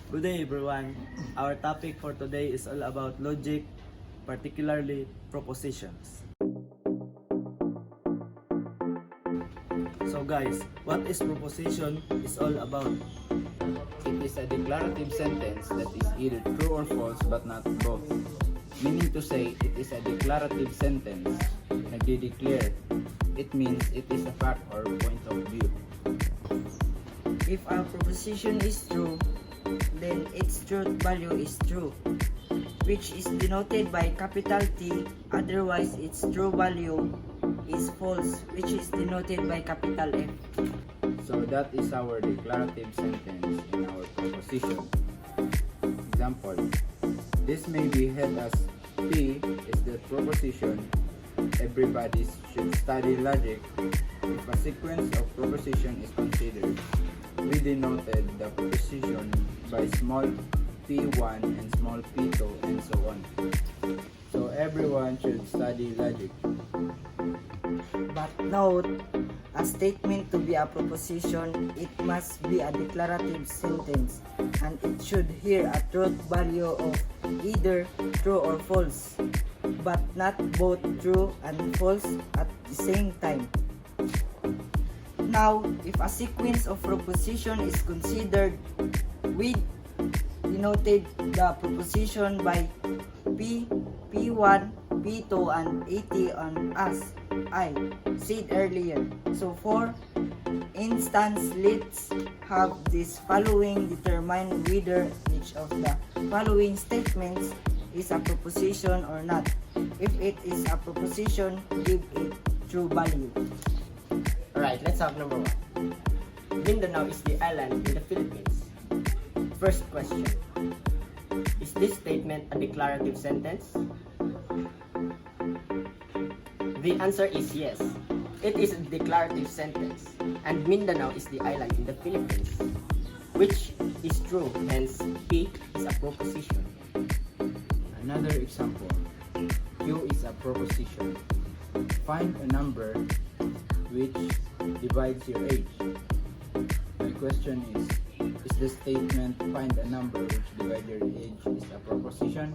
Good day everyone. Our topic for today is all about logic, particularly propositions. So guys, what is proposition is all about? It is a declarative sentence that is either true or false but not both. Meaning to say, it is a declarative sentence. Nagde-declare. It means it is a fact or point of view. If a proposition is true, then its truth value is true, which is denoted by capital T. Otherwise, its true value is false, which is denoted by capital F. So that is our declarative sentence in our proposition. Example, this may be held as P is the proposition. Everybody should study logic. If a sequence of proposition is considered, we denoted the proposition by small p1 and small p2 and so on. So everyone should study logic. But note, a statement to be a proposition, it must be a declarative sentence, and it should hear a truth value of either true or false, but not both true and false at the same time. Now, if a sequence of proposition is considered, we denoted the proposition by P, P1, P2, and AT on as I said earlier. So for instance, let's have this following determine whether each of the following statements is a proposition or not. If it is a proposition, give it true value. Alright, let's have number 1. Mindanao is the island in the Philippines. First question. Is this statement a declarative sentence? The answer is yes. It is a declarative sentence, and Mindanao is the island in the Philippines, which is true, hence P is a proposition. Another example, Q is a proposition. Find a number which divides your age. My question is the statement find a number which divides your age is a proposition?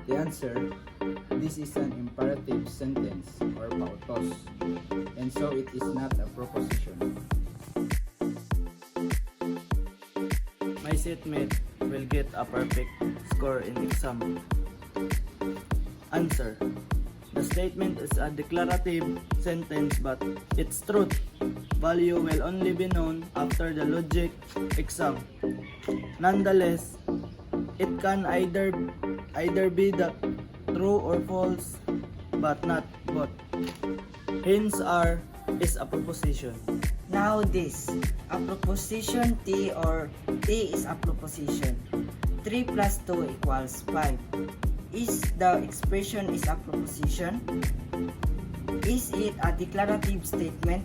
The answer, this is an imperative sentence or pautos, and so it is not a proposition. My seatmate will get a perfect score in exam. Answer. The statement is a declarative sentence but its truth value will only be known after the logic exam. Nonetheless, it can either be the true or false but not both. Hence R is a proposition. Now this, a proposition T or T is a proposition. 3 plus 2 equals 5. Is the expression is a proposition? Is it a declarative statement?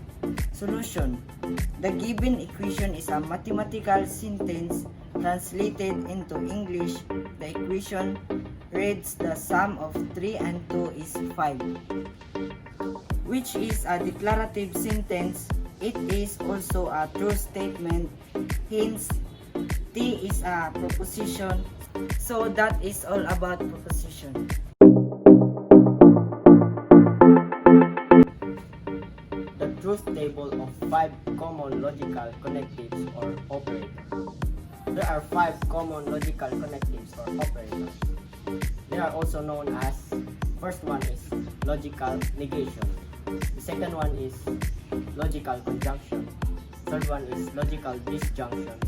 Solution. The given equation is a mathematical sentence translated into English. The equation reads the sum of 3 and 2 is 5, which is a declarative sentence. It is also a true statement, hence T is a proposition. So that is all about proposition. The truth table of 5 common logical connectives or operators. There are 5 common logical connectives or operators. They are also known as, first one is logical negation. The second one is logical conjunction. Third one is logical disjunction.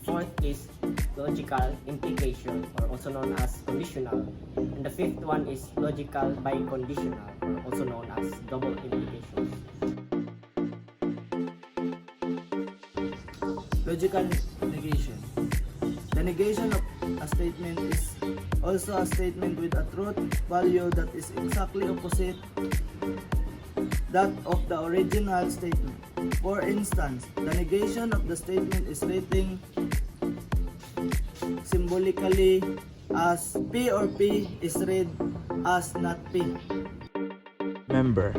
Fourth is logical implication, or also known as conditional. And the fifth one is logical biconditional, or also known as double implications. Logical negation. The negation of a statement is also a statement with a truth value that is exactly opposite that of the original statement. For instance, the negation of the statement is written symbolically as P or P is read as not P. Remember,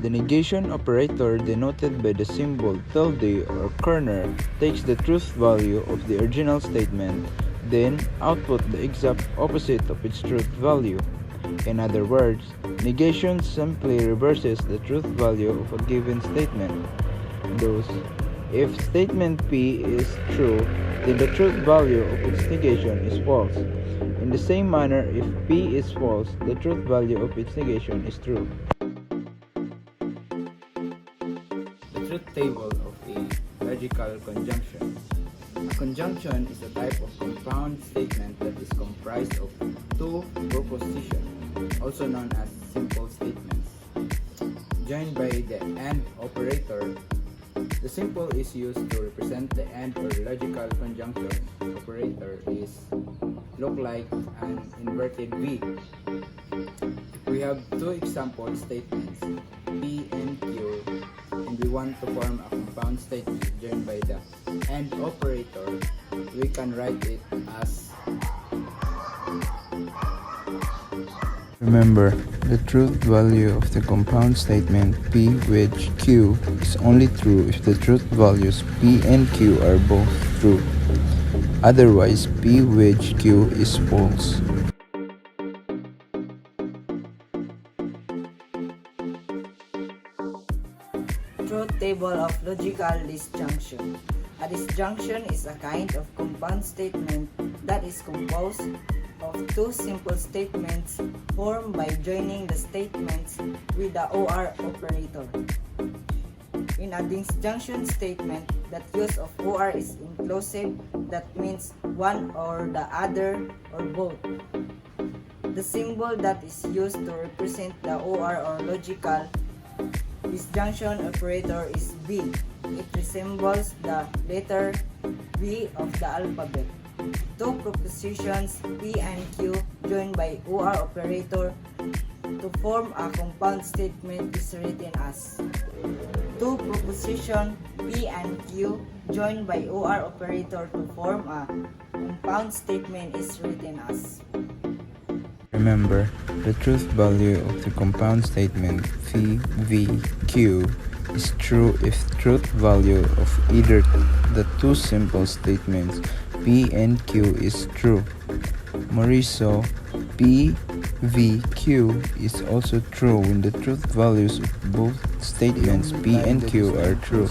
The negation operator denoted by the symbol tilde or corner takes the truth value of the original statement, then output the exact opposite of its truth value. In other words, negation simply reverses the truth value of a given statement. Thus, if statement P is true, then the truth value of its negation is false. In the same manner, if P is false, the truth value of its negation is true. The truth table of a logical conjunction. A conjunction is a type of compound statement that is comprised of two propositions, also known as simple statements, joined by the AND operator. The symbol is used to represent the AND or logical conjunction operator is look like an inverted V. We have two example statements, P and Q, and we want to form a compound statement joined by the AND operator. We can write it as. Remember, the truth value of the compound statement P which Q is only true if the truth values P and Q are both true. Otherwise, P which Q is false. Truth table of logical disjunction. A disjunction is a kind of compound statement that is composed of two simple statements formed by joining the statements with the OR operator. In a disjunction statement, the use of OR is inclusive, that means one or the other or both. The symbol that is used to represent the OR or logical disjunction operator is B. It resembles the letter B of the alphabet. Two propositions P and Q joined by OR operator to form a compound statement is written as. Two proposition P and Q joined by OR operator to form a compound statement is written as. Remember, the truth value of the compound statement P, V, Q is true if truth value of either the two simple statements P and Q is true. Mauricio, P, V, Q is also true when the truth values of both statements P and Q are true.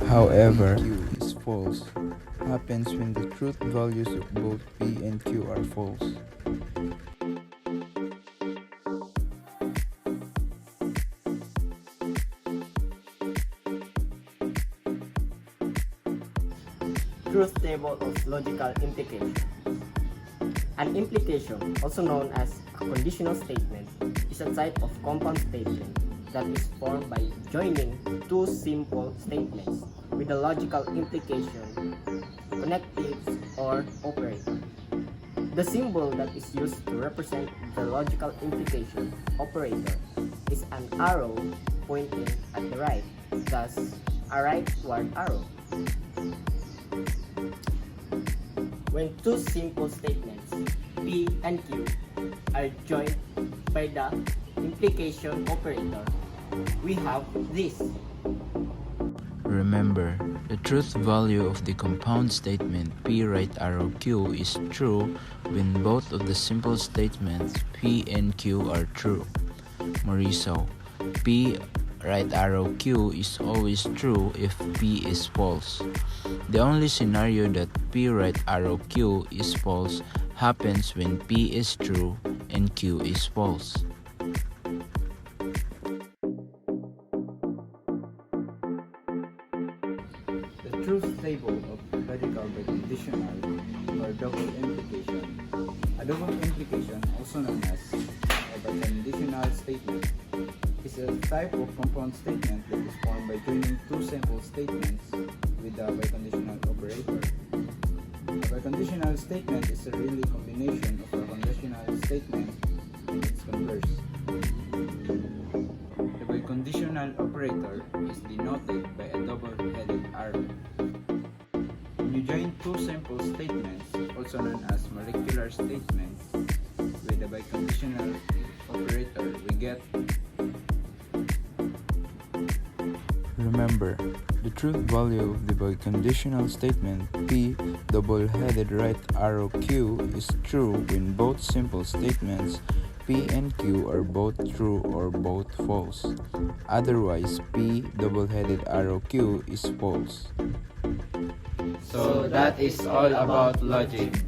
However, Q is false happens when the truth values of both P and Q are false. Truth table of logical implication. An implication, also known as a conditional statement, is a type of compound statement that is formed by joining two simple statements with a logical implication, connectives, or operator. The symbol that is used to represent the logical implication operator is an arrow pointing at the right, thus a rightward arrow. When two simple statements P and Q are joined by the implication operator, we have this. Remember, the truth value of the compound statement P right arrow Q is true when both of the simple statements P and Q are true. Mauricio, P right arrow Q is always true if P is false. The only scenario that P right arrow Q is false happens when P is true and Q is false. The truth table of logical biconditional or double implication. A double implication, also known as a biconditional statement, is a type of compound statement that is formed by joining two simple statements with a biconditional operator. A biconditional statement is a really combination of a conditional statement and its converse. The biconditional operator is denoted by a double-headed arrow. When you join two simple statements, also known as molecular statements, with a biconditional operator, we get Remember, the truth value of the biconditional statement P double-headed right arrow Q is true when both simple statements P and Q are both true or both false. Otherwise, P double-headed arrow Q is false. So that is all about logic.